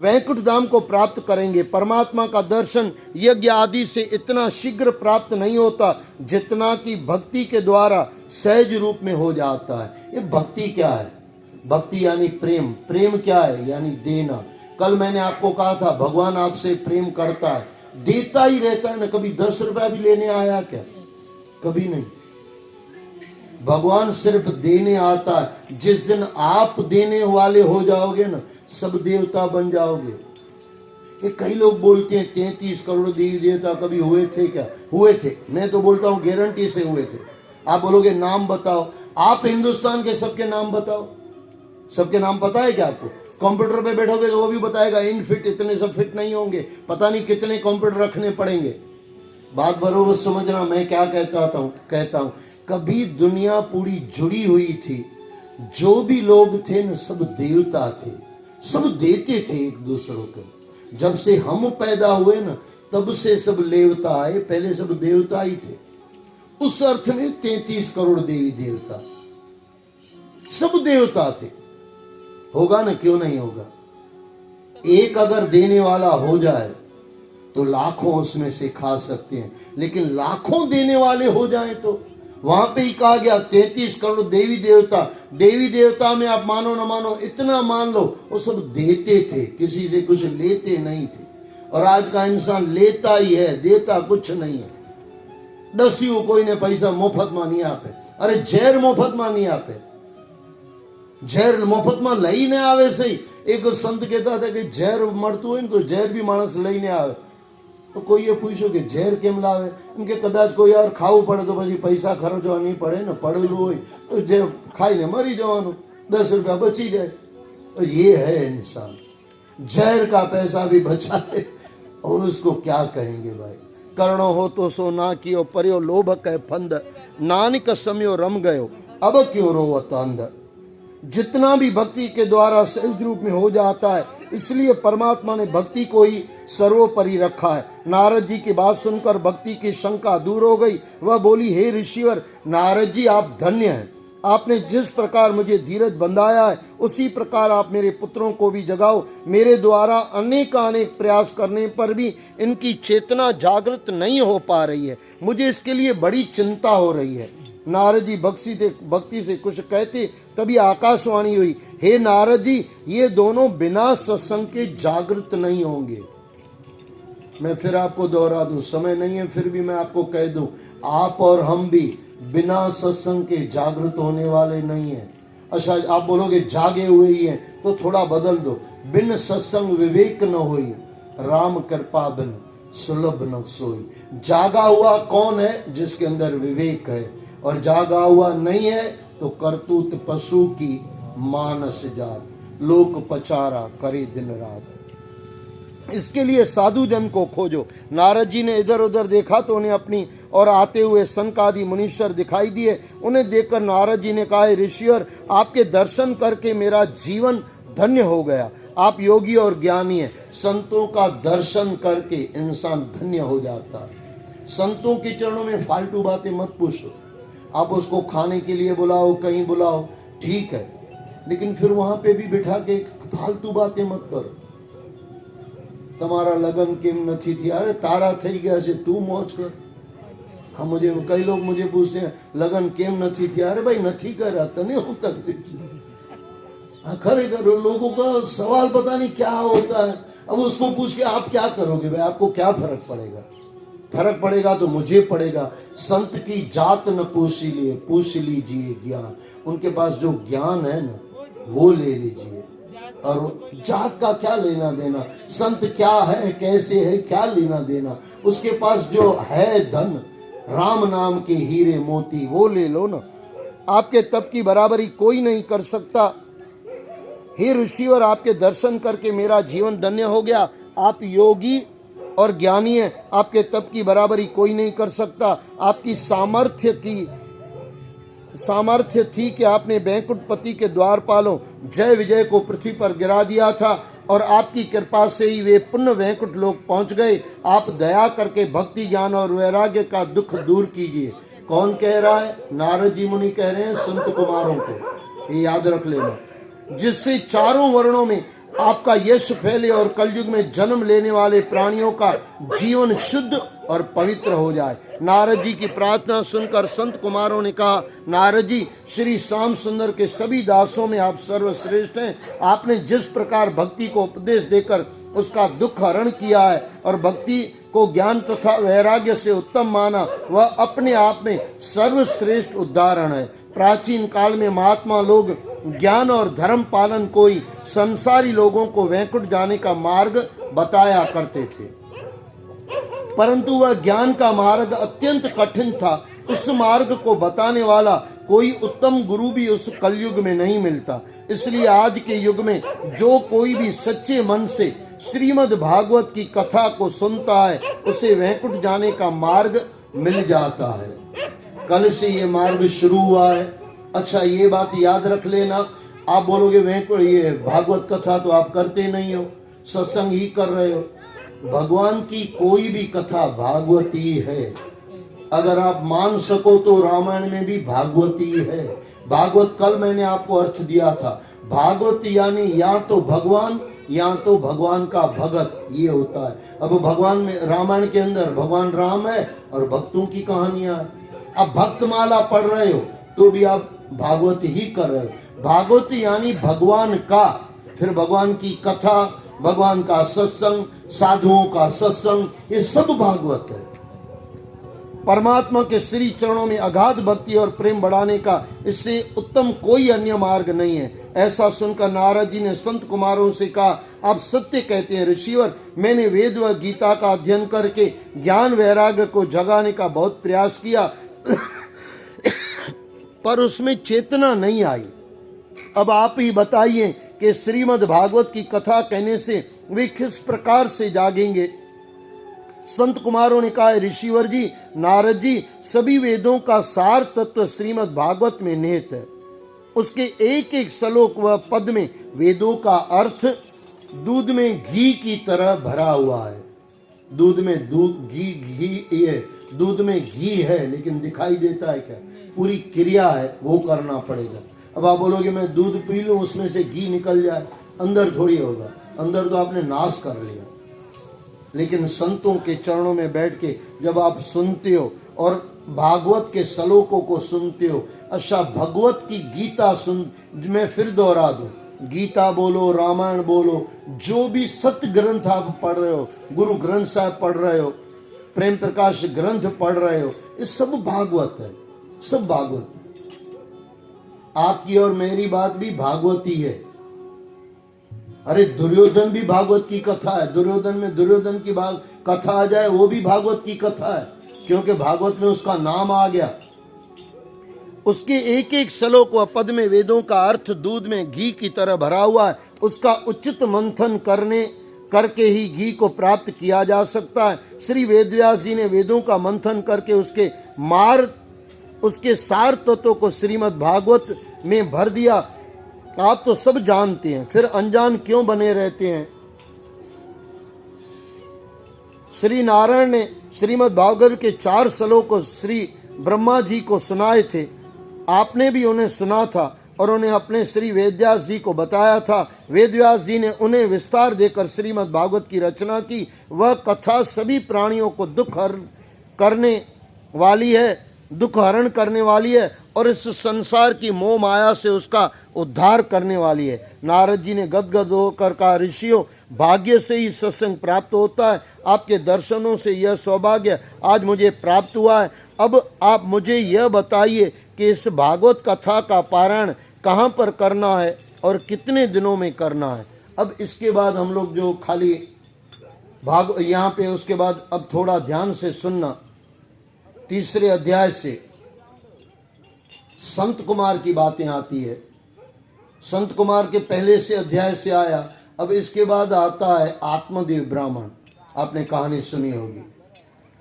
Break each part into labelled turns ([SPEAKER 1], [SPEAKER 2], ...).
[SPEAKER 1] वैकुंठ धाम को प्राप्त करेंगे। परमात्मा का दर्शन यज्ञ आदि से इतना शीघ्र प्राप्त नहीं होता जितना कि भक्ति के द्वारा सहज रूप में हो जाता है। ये भक्ति क्या है? भक्ति यानी प्रेम। प्रेम क्या है? यानी देना। कल मैंने आपको कहा था भगवान आपसे प्रेम करता है, देता ही रहता है ना। कभी 10 रुपया भी लेने आया क्या? कभी नहीं। भगवान सिर्फ देने आता है। जिस दिन आप देने वाले हो जाओगे ना, सब देवता बन जाओगे। ये कई लोग बोलते हैं 33 करोड़ देवी देवता कभी हुए थे क्या? हुए थे। मैं तो बोलता हूं गारंटी से हुए थे। आप बोलोगे नाम बताओ, आप हिंदुस्तान के सबके नाम बताओ। सबके नाम पता है क्या आपको? कंप्यूटर पे बैठोगे तो वो भी बताएगा इन फिट, इतने सब फिट नहीं होंगे, पता नहीं कितने कंप्यूटर रखने पड़ेंगे। बात बरोबर समझना। मैं क्या कहता हूं कभी दुनिया पूरी जुड़ी हुई थी। जो भी लोग थे ना, सब देवता थे, सब देते थे एक दूसरों को। जब से हम पैदा हुए ना, तब से सब देवता आए। पहले सब देवता ही थे। उस अर्थ में 33 करोड़ देवी देवता, सब देवता थे। होगा ना, क्यों नहीं होगा? एक अगर देने वाला हो जाए तो लाखों उसमें से खा सकते हैं, लेकिन लाखों देने वाले हो जाएं तो वहां पे ही कहा गया 33 करोड़ देवी देवता। देवी देवता में आप मानो ना मानो, इतना मान लो वो सब देते थे, किसी से कुछ लेते नहीं थे। और आज का इंसान लेता ही है, देता कुछ नहीं है। दस्यू कोई ने पैसा मुफ्त में नहीं आपे। अरे जहर मुफ्त में नहीं आपे। जहर मुफ्त में लई ने आवे सही। एक संत कहता था कि जहर मरतु હોય तो जहर भी मानस लईने આવે। तो कोई ये पूछो कि जहर केम लावे? इनके कदाच कोई यार खाવું પડે तो પછી પૈસા ખર્ચવા નહીં પડે ને, પડેલું હોય તો જે ખાઈને મરી જવાનું, 10 रुपया बची जाए। तो ये है इंसान, जहर का पैसा भी बचा है और उसको क्या कहेंगे भाई। करणो हो तो सो ना कियो, पर्यो लोभ कह फंद, नानक सम्यो रम गयो, अब क्यों रोवत अंध। जितना भी भक्ति के द्वारा सहज रूप में हो जाता है, इसलिए परमात्मा ने भक्ति को ही सर्वोपरि रखा है। नारद जी की बात सुनकर भक्ति की शंका दूर हो गई। वह बोली, हे ऋषिवर नारद जी, आप धन्य हैं। आपने जिस प्रकार मुझे धीरज बंधाया है, उसी प्रकार आप मेरे पुत्रों को भी जगाओ। मेरे द्वारा अनेक प्रयास करने पर भी इनकी चेतना जागृत नहीं हो पा रही है। मुझे इसके लिए बड़ी चिंता हो रही है। नारद जी भक्ति से कुछ कहते, तभी आकाशवाणी हुई, हे नारद जी, ये दोनों बिना सत्संग के जागृत नहीं होंगे। मैं फिर आपको दोहरा दूं, समय नहीं है फिर भी मैं आपको कह दूं, आप और हम भी बिना सत्संग के जागृत होने वाले नहीं है। अच्छा, आप बोलोगे जागे हुए ही हैं, तो थोड़ा बदल दो, बिन सत्संग विवेक न होई, राम कृपा बिन सुलभ न सोई। जागा हुआ कौन है? जिसके अंदर विवेक है। और जागा हुआ नहीं है तो करतूत पशु की मानस जात, लोक पचारा करे दिन रात। इसके लिए साधु जन को खोजो। नारद जी ने इधर उधर देखा तो उन्हें अपनी और आते हुए संकादि मुनीश्वर दिखाई दिए। उन्हें देखकर नारद जी ने कहा, ऋषिवर, आपके दर्शन करके मेरा जीवन धन्य हो गया। आप योगी और ज्ञानी हैं। संतों का दर्शन करके इंसान धन्य हो जाता है। संतों के चरणों में फालतू बातें मत पूछो। आप उसको खाने के लिए बुलाओ, कहीं बुलाओ, ठीक है, लेकिन फिर वहां पे भी बिठा के फालतू बातें मत करो। તમારા લગન કેમ નથી થયા? अरे तारा થઈ ગયા છે, तू मौज कर। हाँ, कई लोग मुझे पूछते हैं लगन केम નથી થયા? अरे भाई નથી કર્યા, तने હું तकलीफ है? खरेखर लोगों का सवाल पता नहीं क्या होता है। अब उसको पूछ के आप क्या करोगे भाई? आपको क्या फर्क पड़ेगा? फर्क पड़ेगा तो मुझे पड़ेगा। संत की जात न पूछ लीजिए ज्ञान। उनके पास जो ज्ञान है ना, वो ले लीजिए। और जात का क्या लेना देना? संत क्या है, कैसे है, क्या लेना देना? उसके पास जो है धन, राम नाम के हीरे मोती, वो ले लो ना। आपके तप की बराबरी कोई नहीं कर सकता। हे ऋषिवर, आपके दर्शन करके मेरा जीवन धन्य हो गया। आप योगी और ज्ञानी हैं, आपके तप की बराबरी कोई नहीं कर सकता। आपकी सामर्थ्य थी कि आपने बैंकुटपति के द्वारपालों जय विजय को पृथ्वी पर गिरा दिया था, और आपकी कृपा से ही वे पुण्य वैकुंठ लोक पहुंच गए। आप दया करके भक्ति ज्ञान और वैराग्य का दुख दूर कीजिए। कौन कह रहा है? नारद जी मुनि कह रहे हैं संत कुमारों को। ये याद रख लेना। जिससे चारों वर्णों में आपका यश फैले और कलयुग में जन्म लेने वाले प्राणियों का जीवन शुद्ध और पवित्र हो जाए। नारद जी की प्रार्थना सुनकर संत कुमारों ने कहा, नारद जी, श्री श्याम सुंदर के सभी दासों में आप सर्वश्रेष्ठ हैं। आपने जिस प्रकार भक्ति को उपदेश देकर उसका दुख हरण किया है और भक्ति को ज्ञान तथा वैराग्य से उत्तम माना, वह अपने आप में सर्वश्रेष्ठ उदाहरण है। प्राचीन काल में महात्मा लोग ज्ञान और धर्म पालन को ही संसारी लोगों को वैकुंठ जाने का मार्ग बताया करते थे, परंतु वह ज्ञान का मार्ग अत्यंत कठिन था। उस मार्ग को बताने वाला कोई उत्तम गुरु भी उस कलयुग में नहीं मिलता। इसलिए आज के युग में जो कोई भी सच्चे मन से श्रीमद् भागवत की कथा को सुनता है, उसे वैकुंठ जाने का मार्ग मिल जाता है। कल से ये मार्ग शुरू हुआ है। अच्छा, ये बात याद रख लेना। आप बोलोगे वैकुंठ, ये भागवत कथा तो आप करते नहीं हो, सत्संग ही कर रहे हो। भगवान की कोई भी कथा भागवती है। अगर आप मान सको तो रामायण में भी भागवती है। भागवत कल मैंने आपको अर्थ दिया था। भागवत यानी या तो भगवान या तो भगवान का भगत, ये होता है। अब भगवान में रामायण के अंदर भगवान राम है और भक्तों की कहानियां। अब भक्तमाला पढ़ रहे हो तो भी आप भागवत ही कर रहे हो। भागवत यानी भगवान का, फिर भगवान की कथा, भगवान का सत्संग, साधुओं का सत्संग, ये सब भागवत है। परमात्मा के श्री चरणों में अगाध भक्ति और प्रेम बढ़ाने का इससे उत्तम कोई अन्य मार्ग नहीं है। ऐसा सुनकर नारद जी ने संत कुमारों से कहा, आप सत्य कहते हैं ऋषिवर। मैंने वेद व गीता का अध्ययन करके ज्ञान वैराग्य को जगाने का बहुत प्रयास किया पर उसमें चेतना नहीं आई। अब आप ही बताइए कि श्रीमद् भागवत की कथा कहने से वे किस प्रकार से जागेंगे। संत कुमारों ने कहा, ऋषिवर जी, नारद जी, सभी वेदों का सार तत्व श्रीमद् भागवत में निहित है। उसके एक एक श्लोक व पद में वेदों का अर्थ दूध में घी की तरह भरा हुआ है। दूध में दूध में घी है, लेकिन दिखाई देता है क्या? पूरी क्रिया है, वो करना पड़ेगा। अब आप बोलोगे मैं दूध पी लूं उसमें से घी निकल जाए, अंदर थोड़ी होगा। अंदर तो आपने नाश कर लिया। लेकिन संतों के चरणों में बैठ के जब आप सुनते हो और भागवत के श्लोकों को सुनते हो, अच्छा भगवत की गीता सुन, मैं फिर दोहरा दूं, गीता बोलो, रामायण बोलो, जो भी सत्य ग्रंथ आप पढ़ रहे हो, गुरु ग्रंथ साहब पढ़ रहे हो, प्रेम प्रकाश ग्रंथ पढ़ रहे हो, ये सब भागवत है, सब भागवत। आपकी और मेरी बात भी भागवती है। अरे दुर्योधन भी भागवत की कथा है। दुर्योधन में दुर्योधन की कथा आ जाए, वो भी भागवत की कथा है, क्योंकि भागवत में उसका नाम आ गया। उसके एक एक श्लोक व पद में वेदों का अर्थ दूध में घी की तरह भरा हुआ है। उसका उचित मंथन करके ही घी को प्राप्त किया जा सकता है। श्री वेदव्यास जी ने वेदों का मंथन करके उसके सार तत्वों को श्रीमद् भागवत में भर दिया। आप तो सब जानते हैं, फिर अनजान क्यों बने रहते हैं। श्री नारायण ने श्रीमद् भागवत के 4 श्लोक को श्री ब्रह्मा जी को सुनाए थे। आपने भी उन्हें सुना था और उन्हें अपने श्री वेदव्यास जी को बताया था। वेदव्यास जी ने उन्हें विस्तार देकर श्रीमद् भागवत की रचना की। वह कथा सभी प्राणियों को दुख हरण करने वाली है और इस संसार की मोह माया से उसका उद्धार करने वाली है। नारद जी ने गदगद होकर कहा, ऋषियों, भाग्य से ही सत्संग प्राप्त होता है। आपके दर्शनों से यह सौभाग्य आज मुझे प्राप्त हुआ है। अब आप मुझे यह बताइए कि इस भागवत कथा का पारायण कहाँ पर करना है और कितने दिनों में करना है। अब इसके बाद हम लोग जो खाली यहाँ पे, उसके बाद अब थोड़ा ध्यान से सुनना। 3 अध्याय से संत कुमार की बातें आती है। संत कुमार के पहले से अध्याय से आया। अब इसके बाद आता है आत्मदेव ब्राह्मण। आपने कहानी सुनी होगी,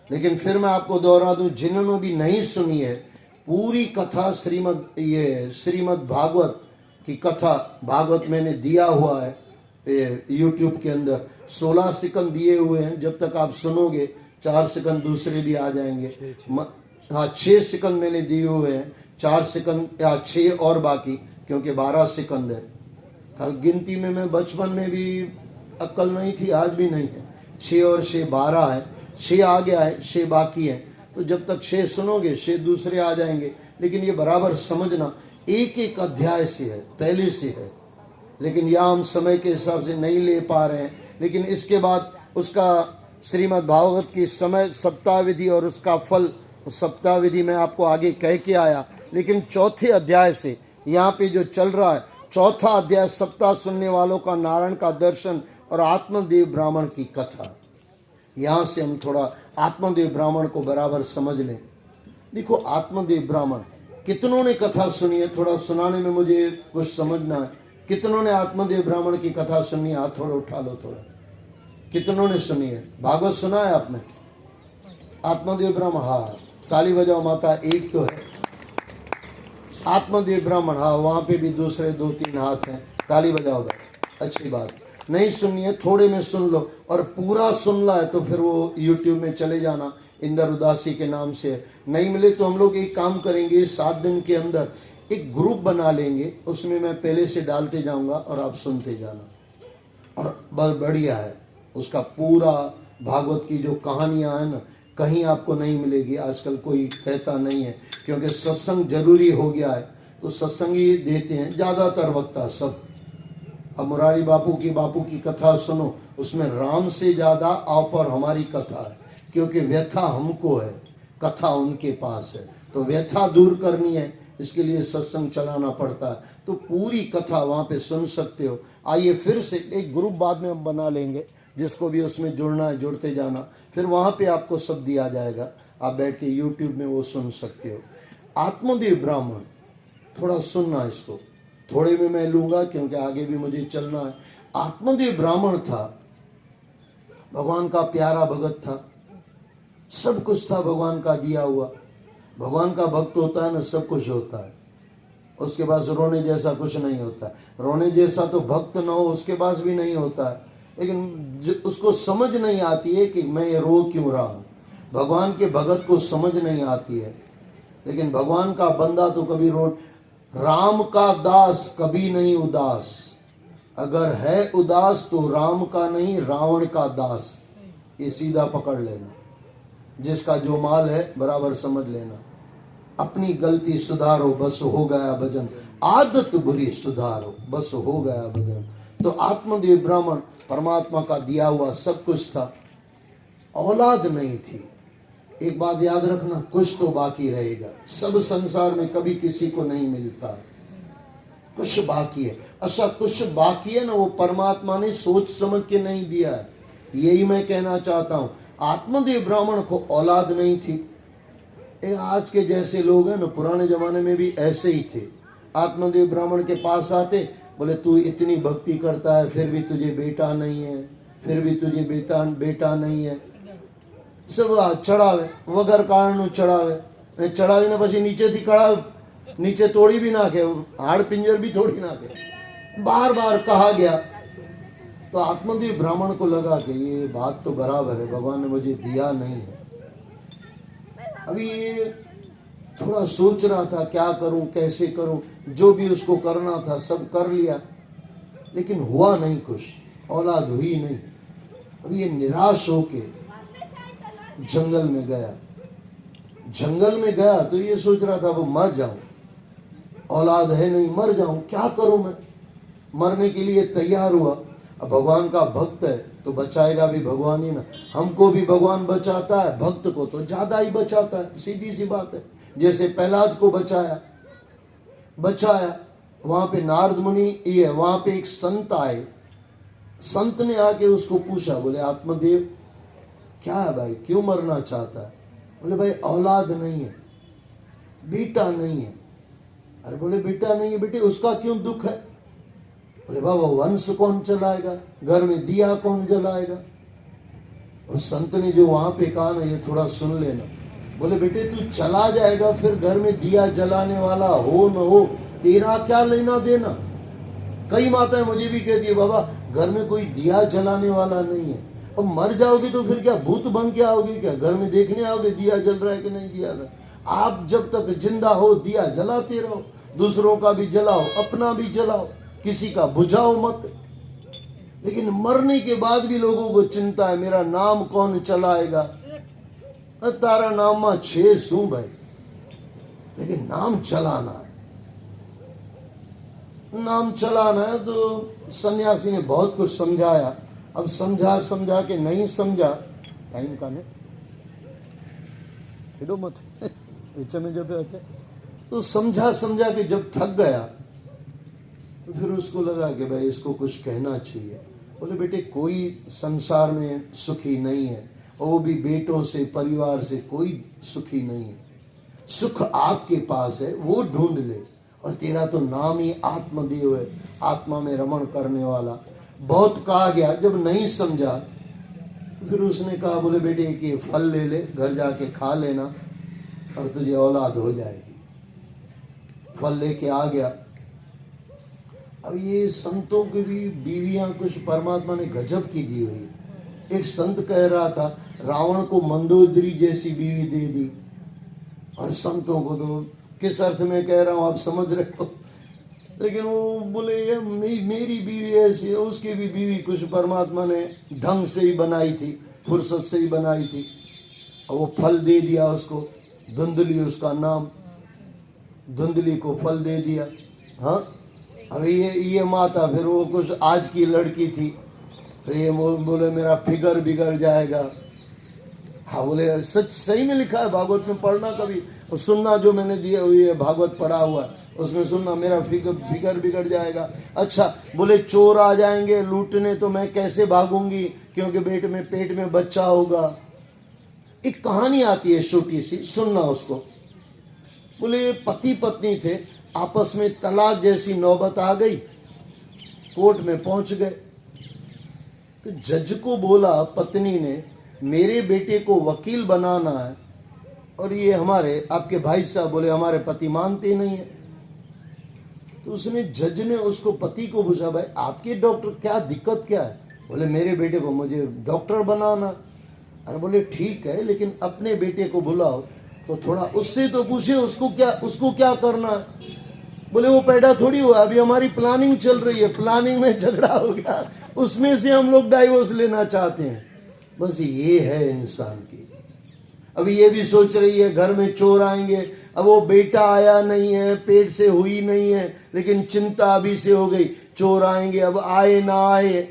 [SPEAKER 1] लेकिन फिर मैं आपको दोहरा दूं, जिन्होंने भी नहीं सुनी है, पूरी कथा श्रीमद् भागवत की कथा भागवत मैंने दिया हुआ है YouTube के अंदर। 16 सेकंड दिए हुए हैं। जब तक आप सुनोगे 4 सेकंड दूसरे भी आ जाएंगे। हाँ, 6 सेकंड मैंने दिए हुए हैं, 4 सेकंड या 6 और बाकी, क्योंकि 12 सेकंड है। गिनती में मैं बचपन में भी अक्ल नहीं थी, आज भी नहीं है। 6 और 6 12 है, 6 आ गया है, 6 बाकी है। तो जब तक 6 सुनोगे 6 दूसरे आ जाएंगे। लेकिन ये बराबर समझना, एक एक अध्याय से है, पहले से है, लेकिन यहाँ हम समय के हिसाब से नहीं ले पा रहे हैं। लेकिन इसके बाद उसका श्रीमद् भागवत की समय सप्ताह विधि और उसका फल, सप्ताह विधि मैं आपको आगे कह के आया। लेकिन चौथे अध्याय से यहाँ पे जो चल रहा है, चौथा अध्याय सप्ताह सुनने वालों का नारायण का दर्शन और आत्मदेव ब्राह्मण की कथा। यहाँ से हम थोड़ा आत्मदेव ब्राह्मण को बराबर समझ लें। देखो, आत्मदेव ब्राह्मण कितनों ने कथा सुनी है, थोड़ा सुनाने में मुझे कुछ समझना है। कितनों ने आत्मदेव ब्राह्मण की कथा सुनी है? हाथ थोड़ा उठा लो, थोड़ा। कितनों ने सुनी है? भागवत सुना है आपने? आत्मदेव ब्राह्मण, हाँ, ताली बजाओ माता। एक तो है आत्मदेव ब्राह्मण, हाँ, वहां पे भी दूसरे 2-3 हाथ हैं, ताली बजाओ भाई, अच्छी बात। नहीं सुननी है, थोड़े में सुन लो, और पूरा सुनना है तो फिर वो YouTube में चले जाना, इंदर उदासी के नाम से। नहीं मिले तो हम लोग एक काम करेंगे, 7 दिन के अंदर एक ग्रुप बना लेंगे, उसमें मैं पहले से डालते जाऊंगा और आप सुनते जाना। और बस बढ़िया है, उसका पूरा भागवत की जो कहानियां हैं ना, कहीं आपको नहीं मिलेगी। आजकल कोई कहता नहीं है, क्योंकि सत्संग जरूरी हो गया है, तो सत्संग ही देते हैं ज़्यादातर वक्ता सब। अब मुरारी बापू की कथा सुनो, उसमें राम से ज़्यादा ऑफर हमारी कथा है, क्योंकि व्यथा हमको है, कथा उनके पास है। तो व्यथा दूर करनी है, इसके लिए सत्संग चलाना पड़ता है। तो पूरी कथा वहाँ पे सुन सकते हो। आइए फिर से एक ग्रुप बाद में हम बना लेंगे, जिसको भी उसमें जुड़ना है जुड़ते जाना, फिर वहाँ पे आपको सब दिया जाएगा, आप बैठ के YouTube में वो सुन सकते हो। आत्मदेव ब्राह्मण, थोड़ा सुनना इसको, थोड़े में मैं लूँगा क्योंकि आगे भी मुझे चलना है। आत्मदेव ब्राह्मण था, भगवान का प्यारा भगत था, सब कुछ था भगवान का दिया हुआ। भगवान का भक्त होता है ना, सब कुछ होता है, उसके पास रोने जैसा कुछ नहीं होता है। रोने जैसा तो भक्त ना हो उसके पास भी नहीं होता है, लेकिन उसको समझ नहीं आती है कि मैं ये रो क्यों रहा हूँ। भगवान के भगत को समझ नहीं आती है, लेकिन भगवान का बंदा तो कभी राम का दास कभी नहीं उदास। अगर है उदास तो राम का नहीं, रावण का दास। ये सीधा पकड़ लेना, जिसका जो माल है बराबर समझ लेना। अपनी गलती सुधारो, बस हो गया भजन, आदत बुरी सुधारो, बस हो गया भजन। तो आत्मदेव ब्राह्मण परमात्मा का दिया हुआ सब कुछ था, औलाद नहीं थी। एक बात याद रखना, कुछ तो बाकी रहेगा। सब संसार में कभी किसी को नहीं मिलता है, कुछ बाकी है। अच्छा, कुछ बाकी है ना, वो परमात्मा ने सोच समझ के नहीं दिया है, यही मैं कहना चाहता हूँ। आत्मदेव ब्राह्मण को औलाद नहीं थी। आज के जैसे लोग हैं ना, पुराने जमाने में भी ऐसे ही थे। आत्मदेव ब्राह्मण के पास आते, बोले तू इतनी भक्ति करता है, फिर भी तुझे बेटा नहीं है, फिर भी तुझे बेटा नहीं है। सब चढ़ावे, वगर कारण चढ़ावे, चढ़ावी ने પછી નીચેથી કળાવ, नीचे तोड़ी भी ना के, हाड़ पिंजर भी तोड़ी ना के, बार बार कहा गया। तो आत्मदेव ब्राह्मण को लगा कि ये बात तो बराबर है, भगवान ने मुझे दिया नहीं है। अभी ये थोड़ा सोच रहा था क्या करूं, कैसे करूं। जो भी उसको करना था सब कर लिया, लेकिन हुआ नहीं कुछ, औलाद हुई नहीं। अभी ये निराश होके जंगल में गया। जंगल में गया तो ये सोच रहा था वो मर जाऊं, औलाद है नहीं, मर जाऊं, क्या करूं मैं। मरने के लिए तैयार हुआ। अब भगवान का भक्त है तो बचाएगा भी भगवान ही ना। हमको भी भगवान बचाता है, भक्त को तो ज्यादा ही बचाता है, सीधी सी बात है। जैसे प्रहलाद को बचाया, वहां पे नारद मुनि ये, वहां पे एक संत आए। संत ने आके उसको पूछा, बोले आत्मदेव क्या है भाई, क्यों मरना चाहता है? बोले भाई औलाद नहीं है, बेटा नहीं है। अरे बोले बेटा नहीं है बेटे, उसका क्यों दुख है? बोले बाबा वंश कौन चलाएगा, घर में दिया कौन जलाएगा? उस संत ने जो वहां पे कहा ना, ये थोड़ा सुन लेना। बोले बेटे तू चला जाएगा, फिर घर में दिया जलाने वाला हो न हो, तेरा क्या लेना देना। कई माताएं मुझे भी कहती है, बाबा घर में कोई दिया जलाने वाला नहीं है। अब मर जाओगे तो फिर क्या भूत बन के आओगे क्या? घर में देखने आओगे दिया जल रहा है कि नहीं दिया रहा। आप जब तक जिंदा हो दिया जलाते रहो, दूसरों का भी जलाओ, अपना भी जलाओ। किसी का बुझाओ मत। लेकिन मरने के बाद भी लोगों को चिंता है, मेरा नाम कौन चलाएगा। तारा नामा 6 सू भाई, लेकिन नाम चलाना है, नाम चलाना है। तो सन्यासी ने बहुत कुछ समझाया। अब समझा समझा के नहीं समझा, टाइम का नहीं मत बीच में जो पे तो समझा समझा के जब थक गया तो फिर उसको लगा कि भाई इसको कुछ कहना चाहिए। बोले बेटे कोई संसार में सुखी नहीं है, और वो भी बेटों से परिवार से कोई सुखी नहीं है। सुख आपके पास है, वो ढूंढ ले। और तेरा तो नाम ही आत्मदेव है, आत्मा में रमण करने वाला। बहुत कहा गया, जब नहीं समझा फिर उसने कहा बोले बेटे एक ये फल ले ले, घर जाके खा लेना और तुझे औलाद हो जाएगी। फल लेके आ गया। अब ये संतों की भी बीवियां कुछ परमात्मा ने गजब की दी हुई। एक संत कह रहा था रावण को मंदोदरी जैसी बीवी दे दी, और संतों को तो किस अर्थ में कह रहा हूं आप समझ रहे हो। लेकिन वो बोले ये मेरी बीवी ऐसी है, उसकी भी बीवी कुछ परमात्मा ने ढंग से ही बनाई थी, फुर्सत से ही बनाई थी। और वो फल दे दिया उसको, धुंधली उसका नाम, धुंधली को फल दे दिया। हाँ, अब ये माता फिर वो कुछ आज की लड़की थी, फिर ये बोले मेरा फिगर बिगड़ जाएगा। हाँ बोले सच सही में लिखा है भागवत में, पढ़ना कभी और सुनना, जो मैंने दिया हुई है भागवत पढ़ा हुआ उसमें सुनना, मेरा फिगर बिगड़ जाएगा। अच्छा बोले चोर आ जाएंगे लूटने तो मैं कैसे भागूंगी, क्योंकि पेट में बच्चा होगा। एक कहानी आती है छोटी सी, सुनना उसको। बोले पति पत्नी थे, आपस में तलाक जैसी नौबत आ गई, कोर्ट में पहुंच गए। तो जज को बोला पत्नी ने मेरे बेटे को वकील बनाना है, और ये हमारे आपके भाई साहब बोले हमारे पति मानते नहीं है। तो उसने जज ने उसको पति को पूछा भाई आपके डॉक्टर क्या दिक्कत क्या है। बोले मेरे बेटे को मुझे डॉक्टर बनाना। अरे बोले ठीक है, लेकिन अपने बेटे को बुलाओ तो थोड़ा उससे तो पूछे उसको क्या करना है। बोले वो पैदा थोड़ी हुआ, अभी हमारी प्लानिंग चल रही है, प्लानिंग में झगड़ा हो गया, उसमें से हम लोग डाइवोर्स लेना चाहते हैं। बस ये है इंसान की। अभी ये भी सोच रही है घर में चोर आएंगे, अब वो बेटा आया नहीं है, पेट से हुई नहीं है, लेकिन चिंता अभी से हो गई चोर आएंगे, अब आए ना आए।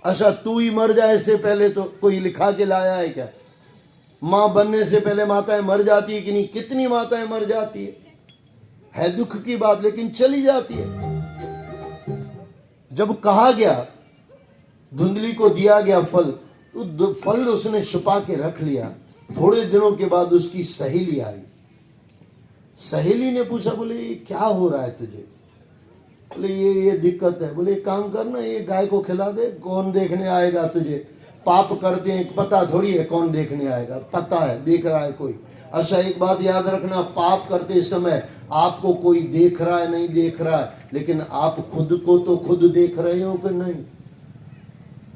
[SPEAKER 1] अच्छा तू ही मर जाए इससे पहले तो कोई लिखा के लाया है क्या? मां बनने से पहले माताएं मर जाती है कि नहीं? कितनी माताएं मर जाती है दुख की बात, लेकिन चली जाती है। जब कहा गया धुंधली को दिया गया फल, तो फल उसने छुपा के रख लिया। थोड़े दिनों के बाद उसकी सहेली आई। सहेली ने पूछा बोले ये क्या हो रहा है तुझे? बोले ये दिक्कत है। बोले काम करना, ये गाय को खिला दे, कौन देखने आएगा तुझे? पाप करते हैं पता थोड़ी है कौन देखने आएगा, पता है देख रहा है कोई। अच्छा एक बात याद रखना, पाप करते समय आपको कोई देख रहा है नहीं देख रहा है, लेकिन आप खुद को तो खुद देख रहे हो कि नहीं?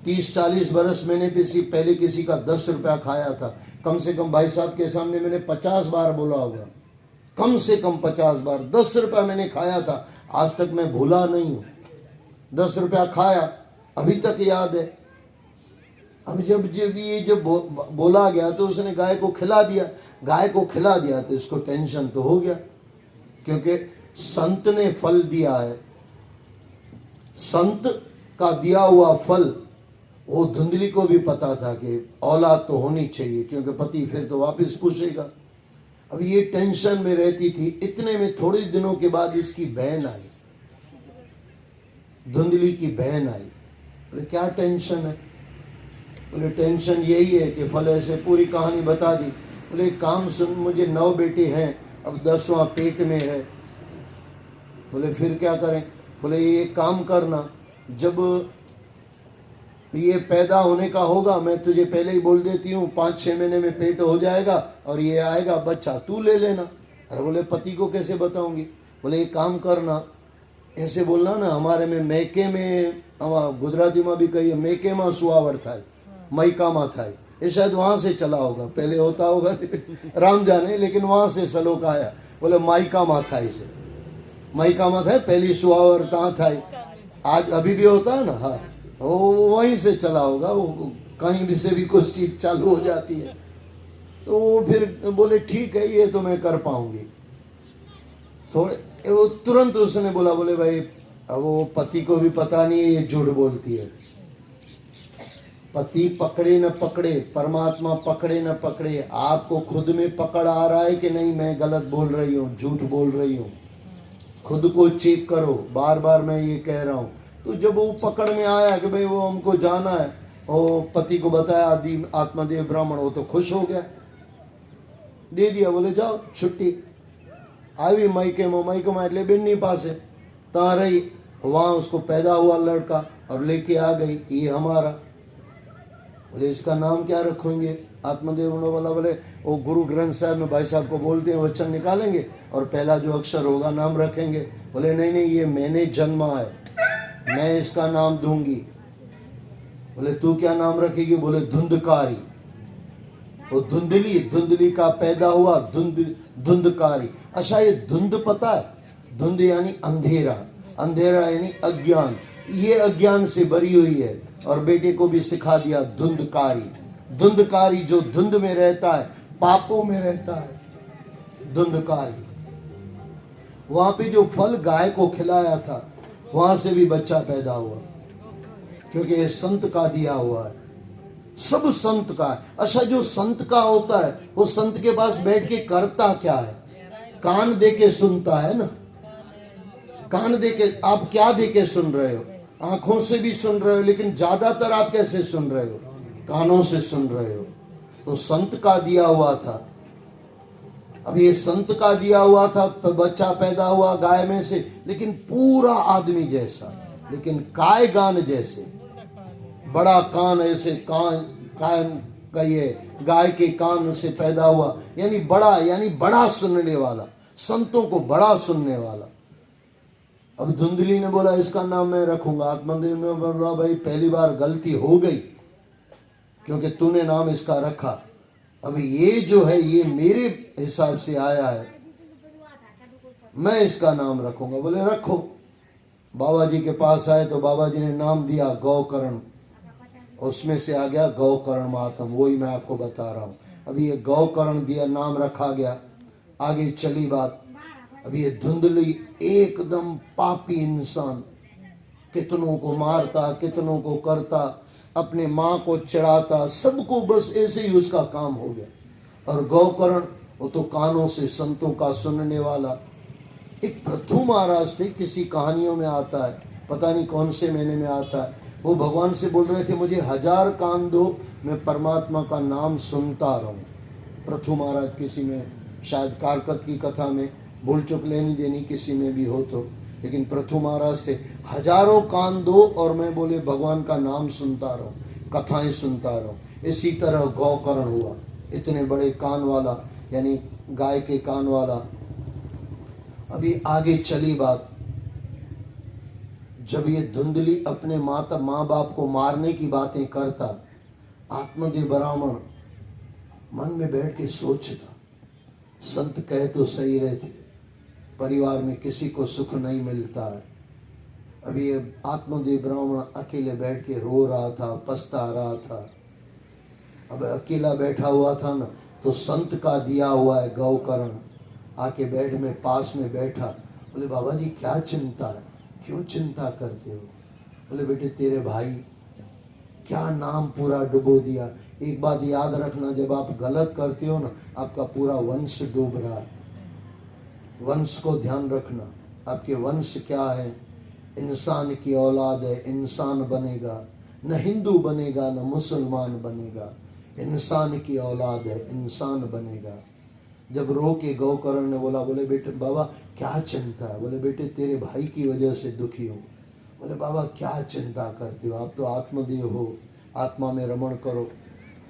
[SPEAKER 1] 30-40 बरस मैंने पहले किसी का 10 रुपया खाया था। कम से कम भाई साहब के सामने मैंने 50 बार बोला होगा, कम से कम 50 बार 10 रुपया मैंने खाया था। आज तक मैं भूला नहीं हूं, 10 रुपया खाया, अभी तक याद है। अब जब बोला गया तो उसने गाय को खिला दिया। गाय को खिला दिया तो इसको टेंशन तो हो गया, क्योंकि संत ने फल दिया है। संत का दिया हुआ फल वो धुंधली को भी पता था कि औलाद तो होनी चाहिए, क्योंकि पति फिर तो वापस पूछेगा। अब ये टेंशन में रहती थी। इतने में थोड़े दिनों के बाद इसकी बहन आई, धुंधली की बहन आई। बोले क्या टेंशन है? बोले टेंशन यही है कि फल ऐसे, पूरी कहानी बता दी। बोले काम सुन, मुझे 9 बेटे हैं, अब 10वां पेट में है। बोले फिर क्या करें? बोले ये काम करना, जब ये पैदा होने का होगा मैं तुझे पहले ही बोल देती हूँ, 5-6 महीने में पेट हो जाएगा और ये आएगा बच्चा, तू ले लेना। अरे बोले पति को कैसे बताऊंगी? बोले ये काम करना, ऐसे बोलना ना, हमारे में मैके में गुजराती में भी कही मैके में सुआवर था, मैका था, ये शायद वहां से चला होगा, पहले होता होगा राम जाने, लेकिन वहां से सलोक आया। बोले माइका मा था इसे। मई का मत है पहली सुहावर कहाँ था, आज अभी भी होता है ना। हाँ, वो वहीं से चला होगा, वो कहीं भी से भी कुछ चीज चालू हो जाती है। तो वो फिर बोले ठीक है ये तो मैं कर पाऊंगी। थोड़े वो तुरंत उसने बोला, बोले भाई अब वो पति को भी पता नहीं है ये झूठ बोलती है। पति पकड़े न पकड़े, परमात्मा पकड़े न पकड़े, आपको खुद में पकड़ आ रहा है कि नहीं मैं गलत बोल रही हूँ, झूठ बोल रही हूँ। खुद को चेक करो, बार बार मैं ये कह रहा हूँ। तो जब वो पकड़ में आया कि भाई वो हमको जाना है, वो पति को बताया आदि आत्मदेव ब्राह्मण, वो तो खुश हो गया, दे दिया, बोले जाओ छुट्टी। आई मायके में એટલે બેનની પાસે ત્યાં रही, वहाँ उसको पैदा हुआ लड़का और लेके आ गई, ये हमारा। बोले इसका नाम क्या रखेंगे? आत्मदेव वाला बोले वो गुरु ग्रंथ साहब में भाई साहब को बोलते हैं, वचन निकालेंगे और पहला जो अक्षर होगा नाम रखेंगे। बोले नहीं नहीं ये मैंने जन्मा है, मैं इसका नाम दूंगी। बोले तू क्या नाम रखेगी? बोले धुंधकारी। वो धुंधली, धुंधली का पैदा हुआ धुंधकारी। अच्छा ये धुंध पता है? धुंध यानी अंधेरा, अंधेरा यानी अज्ञान, ये अज्ञान से भरी हुई है। और बेटे को भी सिखा दिया धुंधकारी। धुंधकारी जो धुंध में रहता है, पापों में रहता है, धुंधकारी। वहां पे जो फल गाय को खिलाया था वहां से भी बच्चा पैदा हुआ, क्योंकि ये संत का दिया हुआ है, सब संत का है। अच्छा जो संत का होता है वो संत के पास बैठ के करता क्या है? कान दे के सुनता है ना। कान दे के, आप क्या दे के सुन रहे हो? आंखों से भी सुन रहे हो, लेकिन ज्यादातर आप कैसे सुन रहे हो? कानों से सुन रहे हो। तो संत का दिया हुआ था। अब ये संत का दिया हुआ था तो बच्चा पैदा हुआ गाय में से, लेकिन पूरा आदमी जैसा, लेकिन काय गान जैसे, बड़ा कान ऐसे, कान का ये गाय के कान से पैदा हुआ, यानी बड़ा सुनने वाला, संतों को बड़ा सुनने वाला। अब धुंधली ने बोला इसका नाम मैं रखूंगा। आत्मदेव ने बोला भाई पहली बार गलती हो गई, क्योंकि तूने नाम इसका रखा। अब ये जो है ये मेरे हिसाब से आया है, मैं इसका नाम रखूंगा। बोले रखो। बाबा जी के पास आए तो बाबा जी ने नाम दिया गौकर्ण, उसमें से आ गया गौकर्ण मातम, वही मैं आपको बता रहा हूँ। अभी ये गौकर्ण दिया, नाम रखा गया। आगे चली बात। अभी ये धुंधली एकदम पापी इंसान, कितनों को मारता, कितनों को करता, अपने माँ को चिढ़ाता, सबको बस ऐसे ही उसका काम हो गया। और गौकर्ण वो तो कानों से संतों का सुनने वाला। एक पृथु महाराज थे, किसी कहानियों में आता है, पता नहीं कौन से महीने में आता है, वो भगवान से बोल रहे थे मुझे 1000 कान दो, मैं परमात्मा का नाम सुनता रहूं। पृथु महाराज किसी में, शायद कारकत की कथा में, भूल चुक लेनी देनी किसी में भी हो तो, लेकिन पृथु महाराज थे 1000 कान दो और मैं बोले भगवान का नाम सुनता रहूं, कथाएं सुनता रहूं। इसी तरह गौकर्ण हुआ, इतने बड़े कान वाला, यानी गाय के कान वाला। अभी आगे चली बात। जब ये धुंधली अपने माँ बाप को मारने की बातें करता, आत्मदेव ब्राह्मण मन में बैठ के सोचता, संत कहे तो सही रहते, परिवार में किसी को सुख नहीं मिलता है। अभी ये आत्मदेव ब्राह्मण अकेले बैठ के रो रहा था, पछता रहा था। अब अकेला बैठा हुआ था ना, तो संत का दिया हुआ है गौकर्ण आके बेड में पास में बैठा। बोले बाबा जी क्या चिंता है, क्यों चिंता करते हो? बोले बेटे तेरे भाई, क्या नाम पूरा डुबो दिया। एक बात याद रखना, जब आप गलत करते हो ना, आपका पूरा वंश डूब रहा है। वंश को ध्यान रखना, आपके वंश क्या है? इंसान की औलाद है, इंसान बनेगा, न हिंदू बनेगा न मुसलमान बनेगा, इंसान की औलाद है, इंसान बनेगा। जब रो के गौकर्ण ने बोला, बोले बेटे बाबा क्या चिंता है? बोले बेटे तेरे भाई की वजह से दुखी हूँ। बोले बाबा क्या चिंता करते हो, आप तो आत्मदेव हो, आत्मा में रमण करो,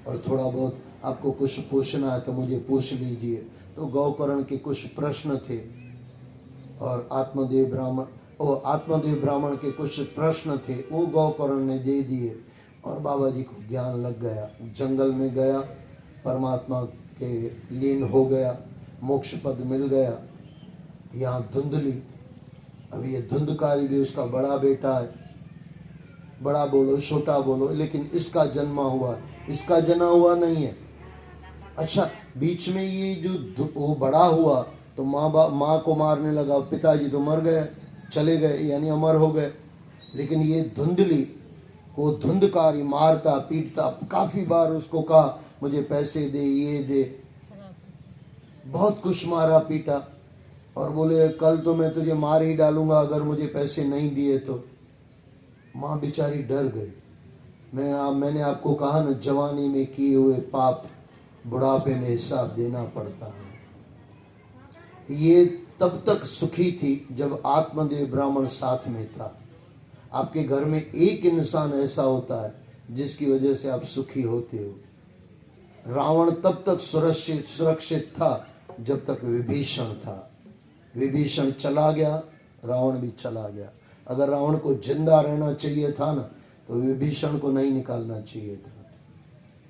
[SPEAKER 1] और थोड़ा बहुत आपको कुछ पूछना है तो मुझे पूछ लीजिए। तो गौकर्ण के कुछ प्रश्न थे और आत्मदेव ब्राह्मण के कुछ प्रश्न थे, वो गौकर्ण ने दे दिए और बाबा जी को ज्ञान लग गया। जंगल में गया, परमात्मा के लीन हो गया, मोक्ष पद मिल गया। यहाँ धुंधली अब ये धुंधकारी भी उसका बड़ा बेटा है, बड़ा बोलो छोटा बोलो, लेकिन इसका जन्मा हुआ, इसका जना हुआ नहीं है। अच्छा, बीच में ये जो वो बड़ा हुआ तो माँ को मारने लगा, पिताजी तो मर गए, चले गए, यानी अमर हो गए। लेकिन ये धुंधली को धुंधकारी मारता पीटता, काफी बार उसको कहा मुझे पैसे दे, ये दे, बहुत कुछ मारा पीटा, और बोले कल तो मैं तुझे मार ही डालूंगा अगर मुझे पैसे नहीं दिए तो। माँ बेचारी डर गई। मैंने आपको कहा ना, जवानी में किए हुए पाप बुढ़ापे में हिसाब देना पड़ता है। ये तब तक सुखी थी जब आत्मदेव ब्राह्मण साथ में था। आपके घर में एक इंसान ऐसा होता है जिसकी वजह से आप सुखी होते हो। रावण तब तक सुरक्षित था जब तक विभीषण था। विभीषण चला गया, रावण भी चला गया। अगर रावण को जिंदा रहना चाहिए था ना, तो विभीषण को नहीं निकालना चाहिए था।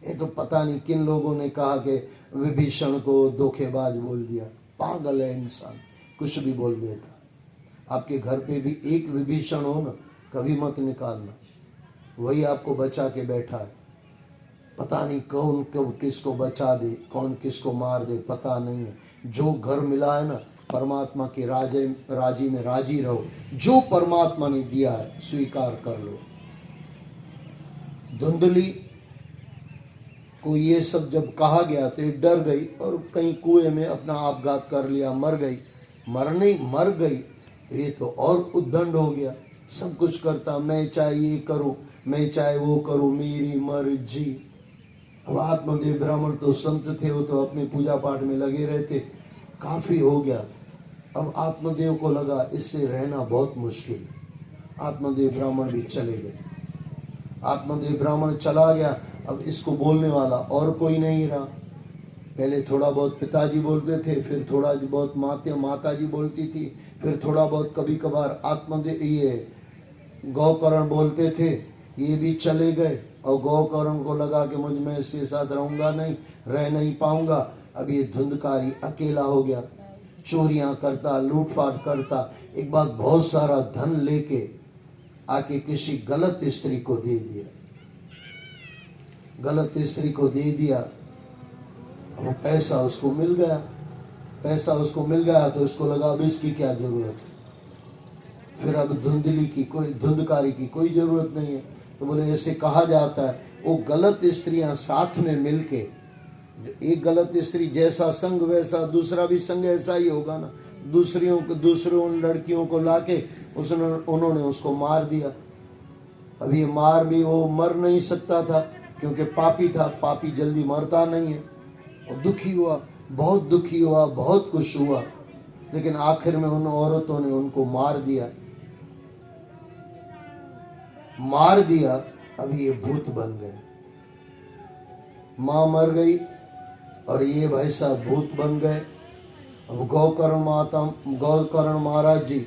[SPEAKER 1] ये तो पता नहीं किन लोगों ने कहा कि विभीषण को धोखेबाज बोल दिया। पागल है इंसान, कुछ भी बोल देता। आपके घर पे भी एक विभीषण हो ना, कभी मत निकालना, वही आपको बचा के बैठा है। पता नहीं कौन कब किसको बचा दे, कौन किसको मार दे, पता नहीं है। जो घर मिला है ना, परमात्मा के राजी में राजी रहो। जो परमात्मा ने दिया है स्वीकार कर लो। धुंधली को ये सब जब कहा गया तो ये डर गई और कहीं कुएं में अपना आपघात कर लिया, मर गई। मर गई तो ये तो और उद्दंड हो गया। सब कुछ करता, मैं चाहे ये करूं, मैं चाहे वो करूं, मेरी मर्जी। अब आत्मदेव ब्राह्मण तो संत थे, वो तो अपने पूजा पाठ में लगे रहते, काफी हो गया। अब आत्मदेव को लगा इससे रहना बहुत मुश्किल है। आत्मदेव ब्राह्मण भी चले गए। आत्मदेव ब्राह्मण चला गया, अब इसको बोलने वाला और कोई नहीं रहा। पहले थोड़ा बहुत पिताजी बोलते थे, फिर थोड़ा बहुत माता जी बोलती थी, फिर थोड़ा बहुत कभी कभार आत्मदेव ये गौकर्ण बोलते थे, ये भी चले गए। और गौकर्ण को लगा कि मैं इसके साथ रहूंगा नहीं, रह नहीं पाऊंगा। अब ये धुंधकारी अकेला हो गया, चोरियां करता, लूटपाट करता। एक बार बहुत सारा धन लेके आके किसी गलत स्त्री को दे दिया, गलत स्त्री को दे दिया। वो पैसा उसको मिल गया तो उसको लगा अब इसकी क्या जरूरत है, फिर अब धुंधकारी की कोई जरूरत नहीं है। तो बोले ऐसे कहा जाता है, वो गलत स्त्रियां साथ में मिलके, एक गलत स्त्री जैसा संग वैसा दूसरा भी संग ऐसा ही होगा ना। दूसरों लड़कियों को लाके उन्होंने उसको मार दिया। अब ये मार भी वो मर नहीं सकता था क्योंकि पापी था, पापी जल्दी मरता नहीं है। और दुखी हुआ, बहुत दुखी हुआ, बहुत खुश हुआ, लेकिन आखिर में उन औरतों ने उनको मार दिया। अब ये भूत बन गए। माँ मर गई और ये भाई साहब भूत बन गए। अब गौकर्ण महाराज जी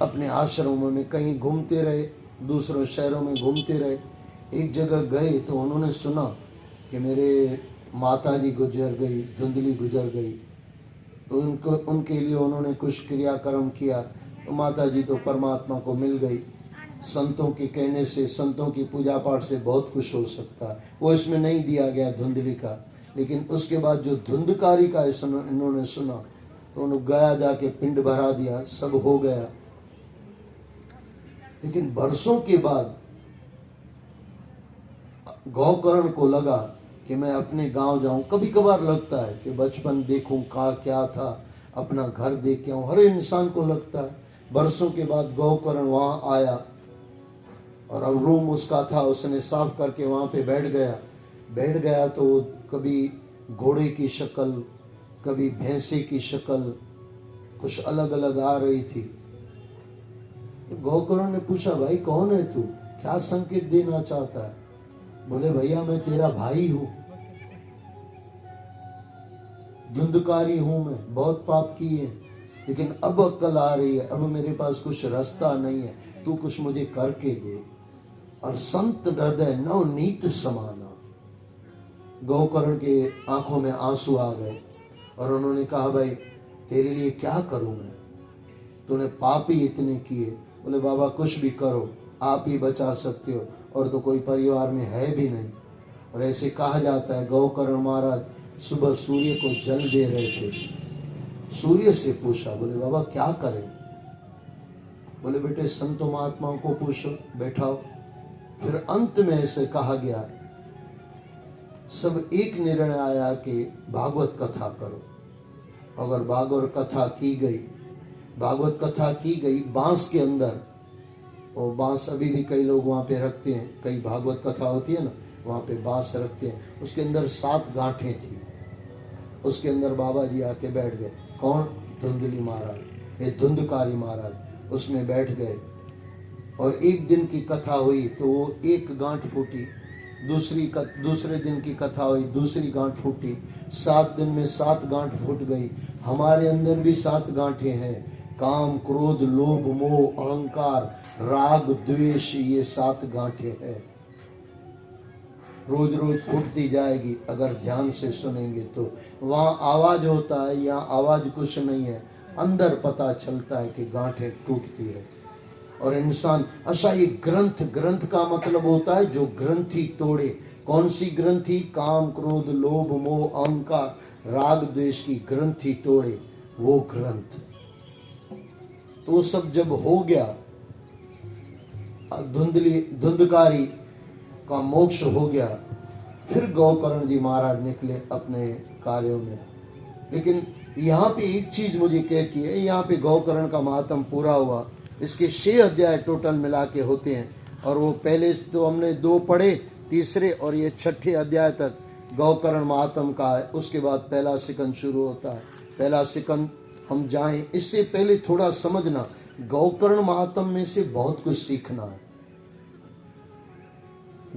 [SPEAKER 1] अपने आश्रमों में कहीं घूमते रहे, दूसरों शहरों में घूमते रहे। एक जगह गए तो उन्होंने सुना कि मेरे माता जी गुजर गई, धुंधली गुजर गई। तो उनके लिए उन्होंने कुछ क्रियाक्रम किया, तो माता जी तो परमात्मा को मिल गई। संतों के कहने से, संतों की पूजा पाठ से बहुत कुछ हो सकता है, वो इसमें नहीं दिया गया धुंधली का। लेकिन उसके बाद जो धुंधकारी का इन्होंने सुना तो उन्होंने गया, जाके पिंड भरा दिया, सब हो गया। लेकिन बरसों के बाद गौकर्ण को लगा कि मैं अपने गांव जाऊं। कभी कभार लगता है कि बचपन देखूं कहाँ क्या था, अपना घर देख के आऊं, हर इंसान को लगता है। बरसों के बाद गौकर्ण वहां आया और अब रूम उसका था, उसने साफ करके वहां पे बैठ गया तो कभी घोड़े की शक्ल, कभी भैंसे की शक्ल, कुछ अलग अलग आ रही थी। तो गौकर्ण ने पूछा, भाई कौन है तू, क्या संकेत देना चाहता है? बोले भैया मैं तेरा भाई हूं, धुंधकारी हूं, मैं बहुत पाप किए, लेकिन अब अक्ल आ रही है, अब मेरे पास कुछ रास्ता नहीं है, तू कुछ मुझे करके दे। और संत हृदय नवनीत समाना। गौकर्ण के आंखों में आंसू आ गए और उन्होंने कहा, भाई तेरे लिए क्या करूं मैं, तूने पाप ही इतने किए। बोले बाबा कुछ भी करो, आप ही बचा सकते हो, और तो कोई परिवार में है भी नहीं। और ऐसे कहा जाता है गौकर्ण महाराज सुबह सूर्य को जल दे रहे थे। सूर्य से पूछा, बोले बाबा क्या करें? बोले बेटे संतों महात्माओं को पूछो, बैठाओ। फिर अंत में ऐसे कहा गया, सब एक निर्णय आया कि भागवत कथा करो। अगर भागवत कथा की गई बांस के अंदर, और बांस अभी भी कई लोग वहां पे रखते हैं, कई भागवत कथा होती है ना, वहां पे बांस रखते हैं, उसके अंदर 7 गांठें थी। उसके अंदर बाबा जी आके बैठ गए। कौन? धुंधली महाराज, ये धुंधकारी महाराज उसमें बैठ गए। और एक दिन की कथा हुई तो वो एक गांठ फूटी, दूसरे दिन की कथा हुई, दूसरी गांठ फूटी, 7 दिन में 7 गांठ फूट गई। हमारे अंदर भी 7 गांठें हैं, काम क्रोध लोभ मोह अहंकार राग द्वेष, ये 7 गांठें हैं। रोज रोज फूटती जाएगी अगर ध्यान से सुनेंगे तो। वहाँ आवाज होता है, यहाँ आवाज कुछ नहीं है, अंदर पता चलता है कि गांठें टूटती है। और इंसान अच्छा, ये ग्रंथ का मतलब होता है जो ग्रंथि तोड़े। कौन सी ग्रंथि? काम क्रोध लोभ मोह अहंकार राग द्वेष की ग्रंथि तोड़े, वो ग्रंथ। तो वो सब जब हो गया, धुंधकारी का मोक्ष हो गया, फिर गौकर्ण जी महाराज निकले अपने कार्यों में। लेकिन यहाँ पे एक चीज मुझे कहती है, यहाँ पे गौकर्ण का महात्म पूरा हुआ। इसके 6 अध्याय टोटल मिला के होते हैं, और वो पहले तो हमने 2 पढ़े, तीसरे और ये 6ठे अध्याय तक गौकर्ण महात्म का है। उसके बाद पहला सिकंद शुरू होता है। पहला सिकंद हम जाएं, इससे पहले थोड़ा समझना, गौकर्ण महात्म में से बहुत कुछ सीखना है।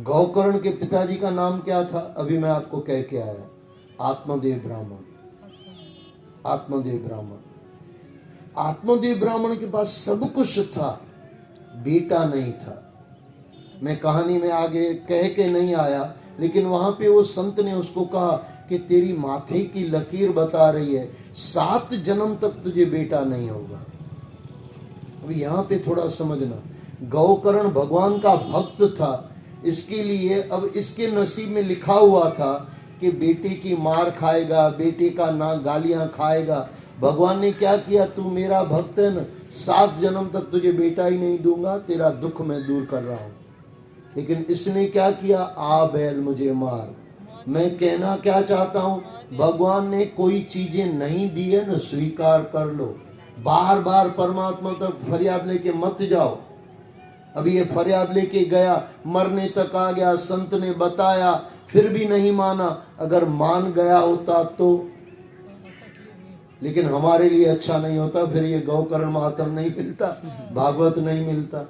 [SPEAKER 1] गौकर्ण के पिताजी का नाम क्या था? अभी मैं आपको कह के आया, आत्मदेव ब्राह्मण। आत्मदेव ब्राह्मण के पास सब कुछ था, बेटा नहीं था। मैं कहानी में आगे कह के नहीं आया, लेकिन वहां पे वो संत ने उसको कहा कि तेरी माथे की लकीर बता रही है 7 जन्म तक तुझे बेटा नहीं होगा। अभी यहाँ पे थोड़ा समझना, गौकर्ण भगवान का भक्त था, इसके लिए अब इसके नसीब में लिखा हुआ था कि बेटे की मार खाएगा, बेटे का ना गालियां खाएगा। भगवान ने क्या किया? तू मेरा भक्त है ना, 7 जन्म तक तुझे बेटा ही नहीं दूंगा, तेरा दुख मैं दूर कर रहा हूं। लेकिन इसने क्या किया? आ बैल मुझे मार। मैं कहना क्या चाहता हूं, भगवान ने कोई चीजें नहीं दी है ना, स्वीकार कर लो। बार बार परमात्मा तक फरियाद लेके मत जाओ। अभी ये फरियाद लेके गया, मरने तक आ गया, संत ने बताया, फिर भी नहीं माना। अगर मान गया होता तो, लेकिन हमारे लिए अच्छा नहीं होता, फिर ये गौकर्ण महात्म नहीं मिलता, भागवत नहीं मिलता।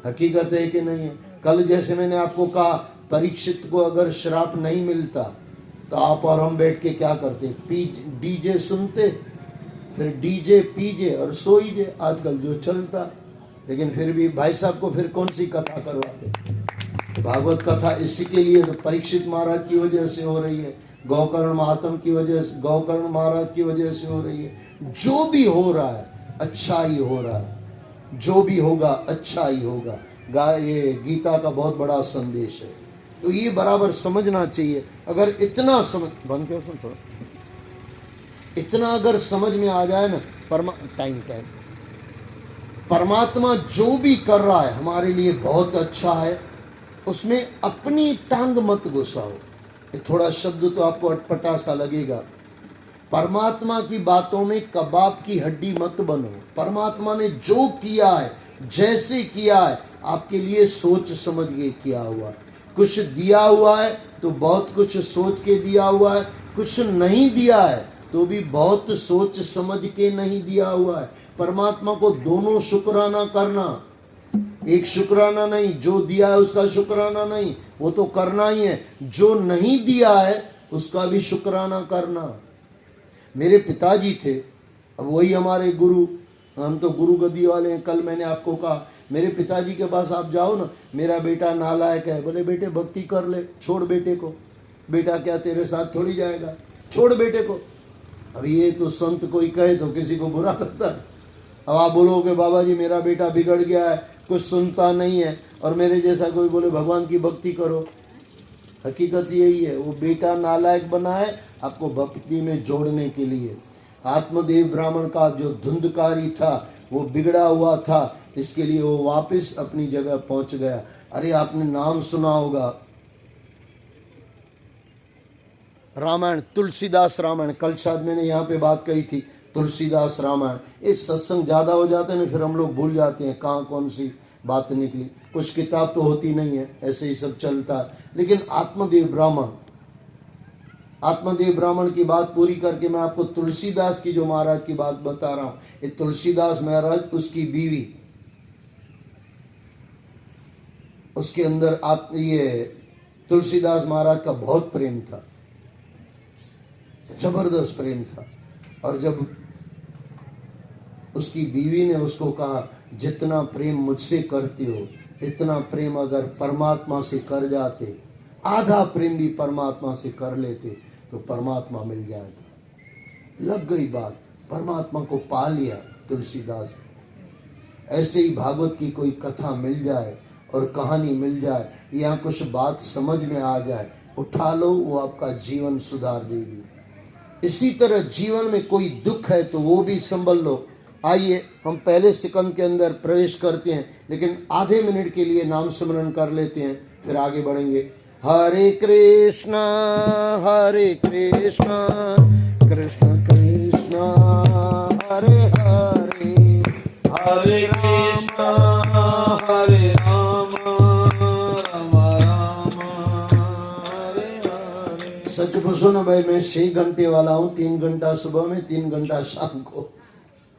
[SPEAKER 1] हकीकत है कि नहीं है? कल जैसे मैंने आपको कहा, परीक्षित को अगर श्राप नहीं मिलता तो आप और हम बैठ के क्या करते? डीजे सुनते, फिर डीजे पीजे और सोईजे, आजकल जो चलता। लेकिन फिर भी भाई साहब को फिर कौन सी कथा करवाते? भागवत कथा इसी के लिए तो परीक्षित महाराज की वजह से हो रही है, गौकर्ण महात्म की वजह से, गौकर्ण महाराज की वजह से हो रही है। जो भी हो रहा है अच्छा ही हो रहा है, जो भी होगा अच्छा ही होगा। ये गीता का बहुत बड़ा संदेश है, तो ये बराबर समझना चाहिए। अगर इतना समझ बंद क्यों सुन थोड़ा, इतना अगर समझ में आ जाए ना, टाइम का है, परमात्मा जो भी कर रहा है हमारे लिए बहुत अच्छा है, उसमें अपनी टांग मत घुसाओ। थोड़ा शब्द तो आपको अटपटा सा लगेगा। परमात्मा की बातों में कबाब की हड्डी मत बनो। परमात्मा ने जो किया है, जैसे किया है, आपके लिए सोच समझ के किया हुआ है। कुछ दिया हुआ है तो बहुत कुछ सोच के दिया हुआ है, कुछ नहीं दिया है तो भी बहुत सोच समझ के नहीं दिया हुआ है। परमात्मा को दोनों शुक्राना करना, एक शुक्राना नहीं, जो दिया है उसका शुक्राना नहीं, वो तो करना ही है। जो नहीं दिया है उसका भी शुक्राना करना। मेरे पिताजी थे, अब वही हमारे गुरु, हम तो गुरु गद्दी वाले हैं। कल मैंने आपको कहा, मेरे पिताजी के पास आप जाओ ना, मेरा बेटा नालायक है, बोले बेटे भक्ति कर ले, छोड़ बेटे को। बेटा क्या तेरे साथ थोड़ी जाएगा, छोड़ बेटे को। अब ये तो संत कोई कहे तो किसी को बुरा लगता है, अब आप बोलोगे बाबा जी मेरा बेटा बिगड़ गया है, कुछ सुनता नहीं है, और मेरे जैसा कोई बोले भगवान की भक्ति करो। हकीकत यही है, वो बेटा नालायक बना है आपको भक्ति में जोड़ने के लिए। आत्मदेव ब्राह्मण का जो धुंधकारी था वो बिगड़ा हुआ था, इसके लिए वो वापस अपनी जगह पहुंच गया। अरे आपने नाम सुना होगा रामायण, तुलसीदास रामायण, कल शायद मैंने यहाँ पे बात कही थी तुलसीदास रामायण। एक सत्संग ज्यादा हो जाते हैं ना, फिर हम लोग भूल जाते हैं कहाँ कौन सी बात निकली। कुछ किताब तो होती नहीं है, ऐसे ही सब चलता है। लेकिन आत्मदेव ब्राह्मण की बात पूरी करके मैं आपको तुलसीदास की जो महाराज की बात बता रहा हूँ। ये तुलसीदास महाराज, उसकी बीवी, उसके अंदर ये तुलसीदास महाराज का बहुत प्रेम था, जबरदस्त प्रेम था। और जब उसकी बीवी ने उसको कहा जितना प्रेम मुझसे करते हो इतना प्रेम अगर परमात्मा से कर जाते, आधा प्रेम भी परमात्मा से कर लेते तो परमात्मा मिल जाता। लग गई बात, परमात्मा को पा लिया तुलसीदास ने। ऐसे ही भागवत की कोई कथा मिल जाए और कहानी मिल जाए या कुछ बात समझ में आ जाए, उठा लो, वो आपका जीवन सुधार देगी। इसी तरह जीवन में कोई दुख है तो वो भी संभल लो। आइए हम पहले सिकंद के अंदर प्रवेश करते हैं, लेकिन आधे मिनट के लिए नाम स्मरण कर लेते हैं, फिर आगे बढ़ेंगे। हरे कृष्णा कृष्ण कृष्ण हरे हरे, हरे कृष्णा हरे राम राम राम हरे हरे। सच पूछो ना भाई, मैं 6 घंटे वाला हूँ, 3 घंटा सुबह में, 3 घंटा शाम को।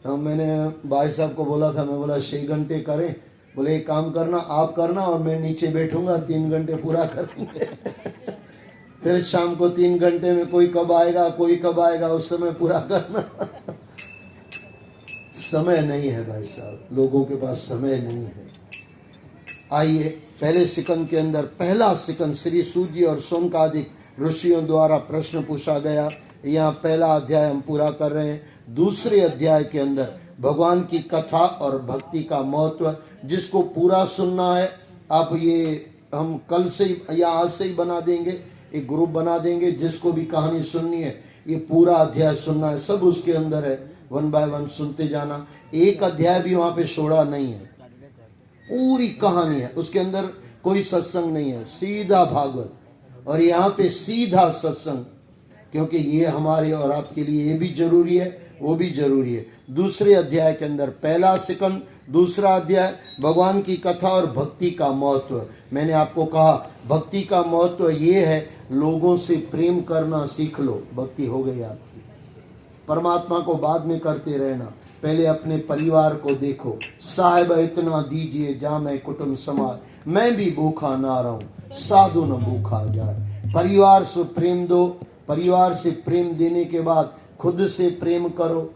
[SPEAKER 1] तो मैंने भाई साहब को बोला था, मैं बोला 6 घंटे करें, बोले एक काम करना आप करना और मैं नीचे बैठूंगा, 3 घंटे पूरा करेंगे। फिर शाम को 3 घंटे में कोई कब आएगा उस समय पूरा करना। समय नहीं है भाई साहब, लोगों के पास समय नहीं है। आइए पहले सिकंद के अंदर, पहला सिकंद श्री सूजी और सोमकादिक ऋषियों द्वारा प्रश्न पूछा गया। यहाँ पहला अध्याय हम पूरा कर रहे हैं। दूसरे अध्याय के अंदर भगवान की कथा और भक्ति का महत्व, जिसको पूरा सुनना है आप ये हम कल से या आज से ही बना देंगे, एक ग्रुप बना देंगे। जिसको भी कहानी सुननी है ये पूरा अध्याय सुनना है, सब उसके अंदर है, 1 बाय 1 सुनते जाना। एक अध्याय भी वहां पे छोड़ा नहीं है, पूरी कहानी है उसके अंदर, कोई सत्संग नहीं है, सीधा भागवत। और यहाँ पे सीधा सत्संग, क्योंकि ये हमारे और आपके लिए ये भी जरूरी है, वो भी जरूरी है। दूसरे अध्याय के अंदर पहला सिकंद, दूसरा अध्याय भगवान की कथा और भक्ति का महत्व। मैंने आपको कहा भक्ति का महत्व ये है, लोगों से प्रेम करना सीख लो, भक्ति हो गई आपकी। परमात्मा को बाद में करते रहना, पहले अपने परिवार को देखो। साहिब इतना दीजिए जा मैं कुटुंब समाज, मैं भी भूखा ना रहूं, साधु न भूखा जाए। परिवार से प्रेम दो, परिवार से प्रेम देने के बाद खुद से प्रेम करो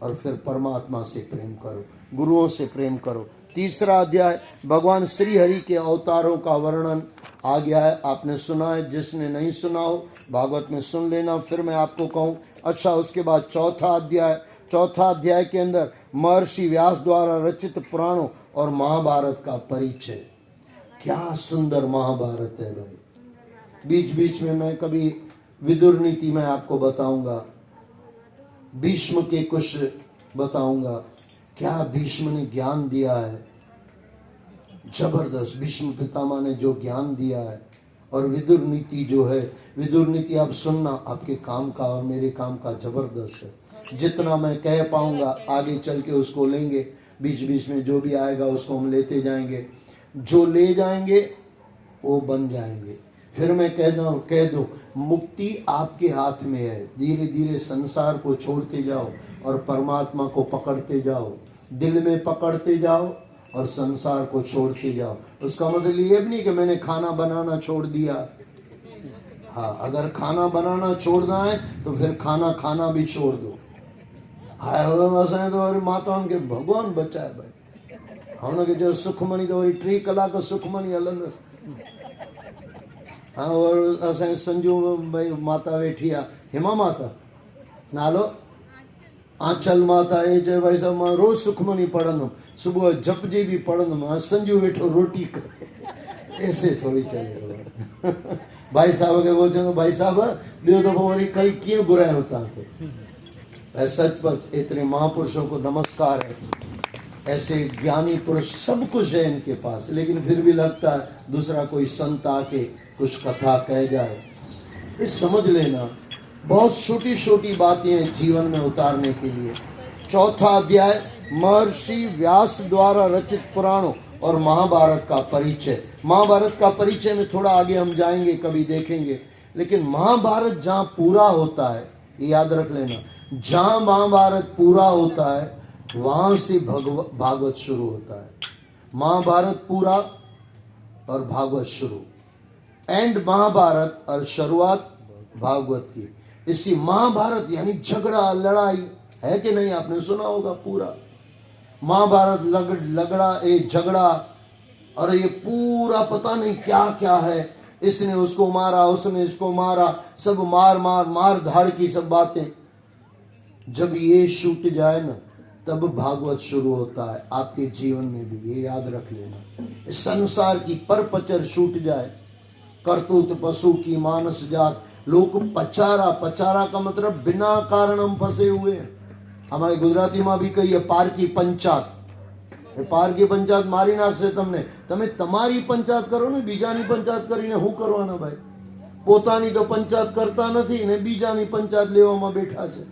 [SPEAKER 1] और फिर परमात्मा से प्रेम करो, गुरुओं से प्रेम करो। तीसरा अध्याय भगवान श्री हरि के अवतारों का वर्णन आ गया है, आपने सुना है। जिसने नहीं सुना हो भागवत में सुन लेना, फिर मैं आपको कहूँ। अच्छा, उसके बाद चौथा अध्याय के अंदर महर्षि व्यास द्वारा रचित पुराणों और महाभारत का परिचय। क्या सुंदर महाभारत है भाई। बीच बीच में मैं कभी विदुर नीति में आपको बताऊंगा, भीष्म के कुछ बताऊंगा, क्या भीष्म ने ज्ञान दिया है, जबरदस्त। भीष्म पितामह ने जो ज्ञान दिया है, और विदुर नीति जो है, विदुर नीति आप सुनना, आपके काम का और मेरे काम का जबरदस्त है। जितना मैं कह पाऊंगा आगे चल के उसको लेंगे, बीच बीच में जो भी आएगा उसको हम लेते जाएंगे। जो ले जाएंगे वो बन जाएंगे। फिर मैं कह दूं मुक्ति आपके हाथ में है। धीरे धीरे संसार को छोड़ते जाओ और परमात्मा को पकड़ते जाओ, दिल में पकड़ते जाओ और संसार को छोड़ते जाओ। उसका मतलब ये भी नहीं कि मैंने खाना बनाना छोड़ दिया। हाँ, अगर खाना बनाना छोड़ना है तो फिर खाना भी छोड़ दो। हाय असां तो वरी माताउनि खे भगवान बचाए भाई। हुन खे जो सुखमनी तो वरी 3 कलाक सुखमनी हलंदसि। हाँ, और असांजी संजू भाई माता वेठी आहे, हेमा माता नालो, आंचल माता ए चए भाई साहब मां रोज सुखमनी पढ़ंदुमि, सुबुह जप जी बि पढ़ंदुमि, हाणे संजू वेठो रोटी करे, ऐसे थोड़ी चले। भाई साहब खे वो चवंदो भाई साहब ॿियो दफ़ो वरी कड़ी कीअं घुरायूं तव्हांखे। सचपच एतिरे महापुरुषों को नमस्कार है, ऐसे ज्ञानी पुरुष सब कुछ है इनके पास, लेकिन फिर भी लगता है दूसरा कोई संत आके कुछ कथा कह जाए। इस समझ लेना बहुत छोटी छोटी बातें हैं जीवन में उतारने के लिए। चौथा अध्याय महर्षि व्यास द्वारा रचित पुराणों और महाभारत का परिचय। महाभारत का परिचय में थोड़ा आगे हम जाएंगे, कभी देखेंगे, लेकिन महाभारत जहाँ पूरा होता है, ये याद रख लेना, जहाँ महाभारत पूरा होता है वहां से भागवत शुरू होता है। महाभारत पूरा और भागवत शुरू, एंड महाभारत और शुरुआत भागवत की। इसी महाभारत यानी झगड़ा लड़ाई है कि नहीं, आपने सुना होगा पूरा महाभारत, झगड़ा, और ये पूरा पता नहीं क्या क्या है, इसने उसको मारा, उसने इसको मारा, सब मार धाड़ की सब बातें। जब ये छूट जाए ना तब भागवत शुरू होता है आपके जीवन में भी, ये याद रख लेना। इस संसार की परपचर छूट जाए, करतूत पशु की मानस जात, लोग पचारा का मतलब बिना कारण हम फंसे हुए हैं। हमारे गुजराती में भी कही है पार की पंचायत, पार की पंचायत मारी नाखशे તમને, તમે તમારી પંચાયત કરો ને બીજાની પંચાયત કરીને શું કરવાના ભાઈ? પોતાની તો પંચાયત કરતા નથી ને બીજાની પંચાયત લેવામાં બેઠા છે।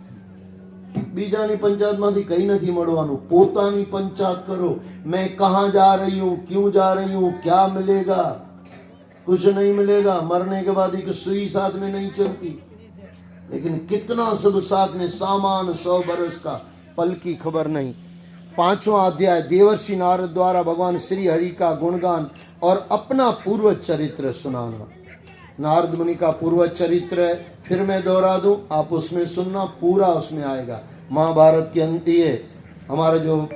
[SPEAKER 1] બીજાની પંચાયતમાંથી કઈ નથી મળવાનું, પોતાની પંચાયત करो। मैं कहाँ जा रही हूँ, क्यों जा रही हूँ, क्या मिलेगा? कुछ नहीं मिलेगा। मरने के बाद एक सुई साथ में नहीं चलती, लेकिन कितना सब साथ में सामान 100 बरस का, पल की खबर नहीं। 5वां अध्याय देवर्षि नारद द्वारा भगवान श्री हरि का गुणगान और अपना पूर्व चरित्र सुनाना। नारद मुनि का पूर्व चरित्र है, फिर मैं दोहरा दूं, आप उसमें सुनना, पूरा उसमें आएगा। महाभारत के अंत ये हमारा जो